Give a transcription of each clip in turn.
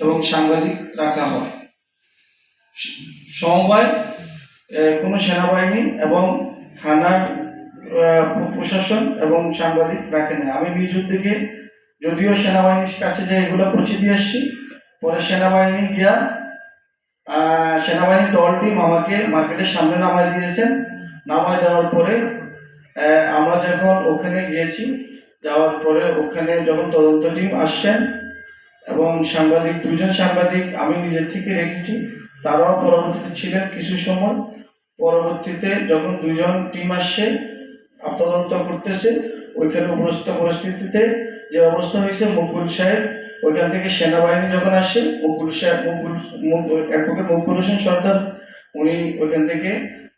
এবং সাংবাদিক রাখা হয়। সমবায় কোনো সেনাবাহিনী এবং থানার প্রশাসন এবং সাংবাদিক রাখে না। আমি নিজ উদ্যোগে যদিও সেনাবাহিনীর কাছে যে এগুলো পৌঁছে দিয়ে আসছি, পরে সেনাবাহিনী গিয়া সেনাবাহিনী দল টিম আমাকে মার্কেটের সামনে নামাই দিয়েছেন। নামাই দেওয়ার পরে আমরা যখন ওখানে গিয়েছি, যাওয়ার পরে ওখানে যখন তদন্ত টিম আসছেন এবং সাংবাদিক দুজন সাংবাদিক আমি নিজের থেকে রেখেছি, তারাও পরবর্তীতে ছিলেন কিছু সময়। পরবর্তীতে যখন দুজন টিম আসছে তদন্ত করতেছে, ওইখানে উপস্থিত পরিস্থিতিতে যে অবস্থা হয়েছে, মকবুল সাহেব ওইখান থেকে সেনাবাহিনী যখন আসছে, মকবুল হোসেন সর্দার উনি ওইখান থেকে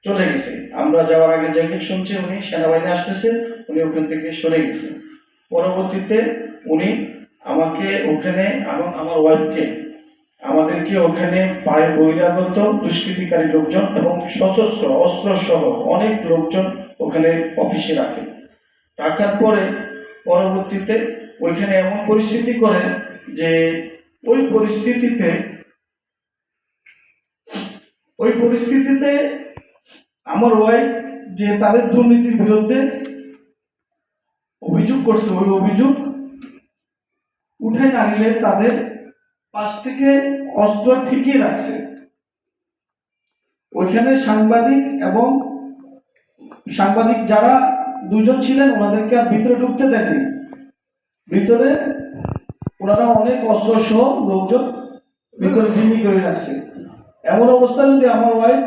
চলে গেছে। আমরা যাওয়ার আগে যাকে শুনছি উনি সেনাবাহিনী আসতেছে, উনি ওখান থেকে সরে গেছে। পরবর্তীতে উনি আমাকে ওখানে এবং আমার ওয়াইফকে আমাদেরকে ওখানে বহিরাগত দুষ্কৃতিকারী লোকজন এবং সশস্ত্র অস্ত্র সহ অনেক লোকজন ওখানে অফিসে রাখে। রাখার পরে পরবর্তীতে ওইখানে এমন পরিস্থিতি করেন যে ওই পরিস্থিতিতে আমার ওয়াইফ যে তাদের দুর্নীতির বিরুদ্ধে অভিযোগ করছে, ওই অভিযোগ উঠে না নিলে তাদের পাশ থেকে অস্ত্র ঠিকই রাখছে। ওইখানে সাংবাদিক যারা দুজন ছিলেন ওনাদেরকে আর ভিতরে ঢুকতে দেয়নি। ভিতরে ওনারা অনেক অস্ত্র সহ লোকজন ভিতরে জিম্মি করে রাখছে। এমন অবস্থা যদি আমার ওয়াইফ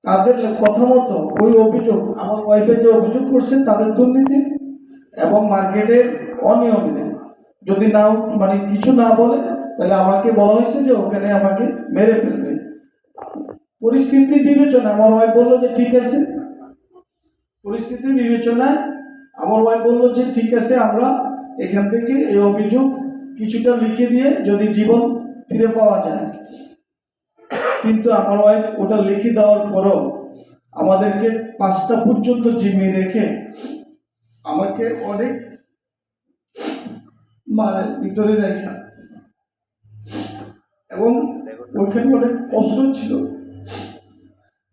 তাদের কথা মতো ওই অভিযোগ, আমার ওয়াইফের যে অভিযোগ করছে তাদের দুর্নীতি এবং মার্কেটের অনিয়মিত যদি না কিছু না বলে, তাহলে আমাকে বলা হয়েছে যে ওখানে আমাকে মেরে ফেলবে। পরিস্থিতি বিবেচনা আমার ওয়াইফ বললো যে ঠিক আছে, পরিস্থিতি বিবেচনায় আমার ওয়াইফ বললো যে ঠিক আছে, আমরা এখান থেকে এই অভিযোগ কিছুটা লিখে দিয়ে যদি জীবন ফিরে পাওয়া যায়। কিন্তু আমার ওয়াইফ ওটা লিখে দেওয়ার পরও আমাদেরকে 5টা পর্যন্ত জিমিয়ে রেখে আমাকে অনেক ভিতরে রেখা এবং ওইখানে অনেক অস্ত্র ছিল।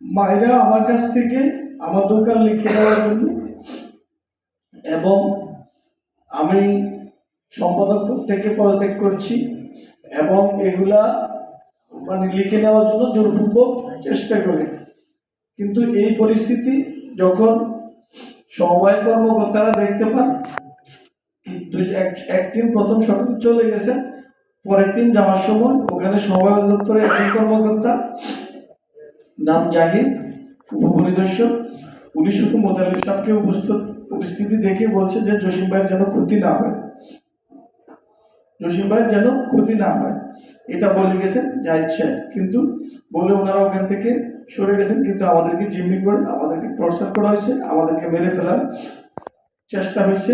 মায়েরা আমার কাছ থেকে আমার দোকান লিখে দেওয়ার জন্য এবং আমি সম্পাদক থেকে পদত্যাগ করছি এবং এগুলা লিখে নেওয়ার জন্য জোরপূর্বক চেষ্টা করি। কিন্তু এই পরিস্থিতি যখন সমবায় কর্মকর্তারা দেখতে পান, এক টিম প্রথম সকালে চলে গেছে, পরের টিম যাওয়ার সময় ওখানে সমবায় দপ্তরের একজন কর্মকর্তা নাম জাহিদ, উপপরিদর্শক, উনি শুধু মোতালিব সাহেবকে পরিস্থিতি দেখে বলছে যে জসিম ভাইয়ের যেন ক্ষতি না হয়, জসিম ভাইয়ের যেন ক্ষতি না হয়, এটা বলে গেছেন জাহিদ সাহেব। কিন্তু বলে ওনারা ওখান থেকে সরে গেছেন। কিন্তু আমাদেরকে জিম্মি করে আমাদেরকে টর্চার করা হয়েছে, আমাদেরকে মেরে ফেলার চেষ্টা হয়েছে।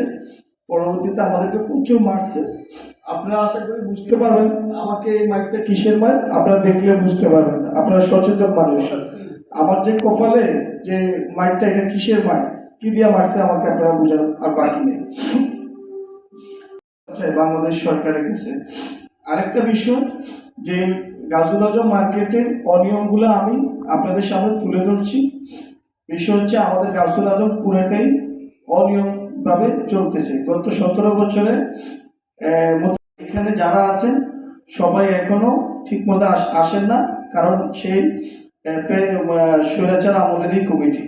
পরবর্তীতে আমাদেরকে প্রচুর মারছে। আপনারা আশা করি বুঝতে পারবেন আমাকে এই মাইকটা কিসের মাইক, আপনারা দেখলে বুঝতে পারবেন। আপনারা সচেতন মানুষ, আমার যে কপালে যে মাইকটা, এটা কিসের মাইক, কি দিয়ে মারছে আমাকে আপনারা বুঝার আর বাকি নেই। আচ্ছা, বাংলাদেশ সরকারের কাছে আরেকটা বিষয় যে গাজুল আজম মার্কেটের অনিয়মগুলো আমি আপনাদের সামনে তুলে ধরছি। বিষয় হচ্ছে আমাদের গাজুল আজম পুরোটাই অনিয়ম ভাবে চলতেছে। গত 17 বছরে এখানে যারা আছেন সবাই এখনো ঠিক মতো আসেন না, কারণ সেই স্বৈরাচার আমলেরই কমিটি।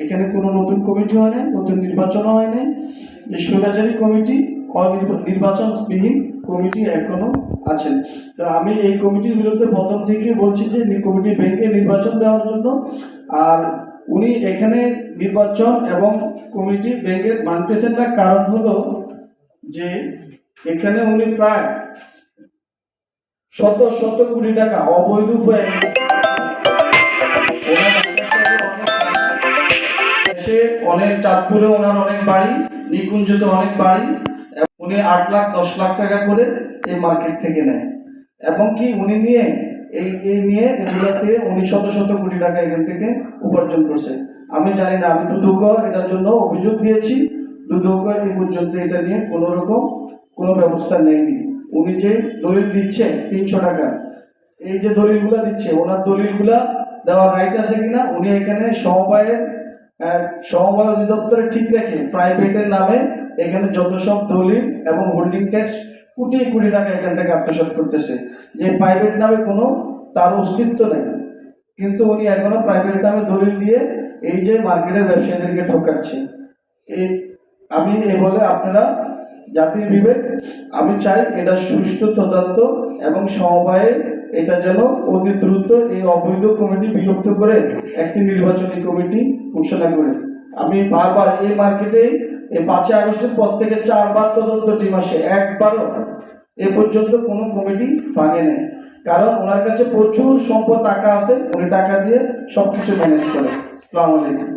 এখানে কোনো নতুন কমিটি হয় নাই, নতুন নির্বাচন হয় নাই। যে স্বৈরাচারী কমিটি, নির্বাচনবিহীন কমিটি এখনো আছেন। তো আমি এই কমিটির বিরুদ্ধে প্রথম থেকে বলছি যে কমিটি ভেঙে নির্বাচন দেওয়ার জন্য। আর উনি এখানে নির্বাচন এবং কমিটি ভেঙে মানতেছেন না, কারণ হলো যে এখানে উনি প্রায় শত শত কোটি টাকা অবৈধ উপায়ে অনেক, চাঁদপুরে ওনার অনেক বাড়ি, নিকুঞ্জতে অনেক বাড়ি, উনি 8 লাখ 10 লাখ টাকা করে এই মার্কেট থেকে নেয়। এবং কি উনি নিয়ে এগুলোতে উনি শত শত কোটি টাকা এখান থেকে উপার্জন করছে। আমি জানি না, আমি দুদক এটার জন্য অভিযোগ দিয়েছি, দুদক এই পর্যন্ত এটা নিয়ে কোনো রকম কোনো ব্যবস্থা নেয়নি। উনি যে দলিল দিচ্ছে 300 টাকা, এই যে দলিলগুলা দিচ্ছে ওনার দলিলগুলা দেওয়ার রাইট আছে কিনা উনি এখানে সমবায় অধিদপ্তরে ঠিক রেখে প্রাইভেটের নামে এখানে যত সব দলিল এবং হোল্ডিং ট্যাক্স কোটি কোটি টাকা এখান থেকে আত্মসাৎ করতেছে, যে প্রাইভেট নামে কোনো তার অস্তিত্ব নেই, কিন্তু উনি এখনো প্রাইভেট নামে দলিল দিয়ে এই যে মার্কেটের ব্যবসায়ীদেরকে ঠকাচ্ছে। এই আমি এ বলে আপনারা জাতির বিবেক, আমি চাই এটা সুষ্ঠু তদন্ত এবং সমবায়ে এটা যেন অতি দ্রুত এই অবৈধ কমিটি বিলুপ্ত করে একটি নির্বাচনী কমিটি ঘোষণা করে। আমি বারবার এই মার্কেটে এই 5 আগস্টের পর থেকে 4বার তদন্ত টিম আসে, একবারও এ পর্যন্ত কোনো কমিটি ভাঙে নেই, কারণ ওনার কাছে প্রচুর সম্পদ টাকা আছে, উনি টাকা দিয়ে সবকিছু ম্যানেজ করে। আসসালামু আলাইকুম।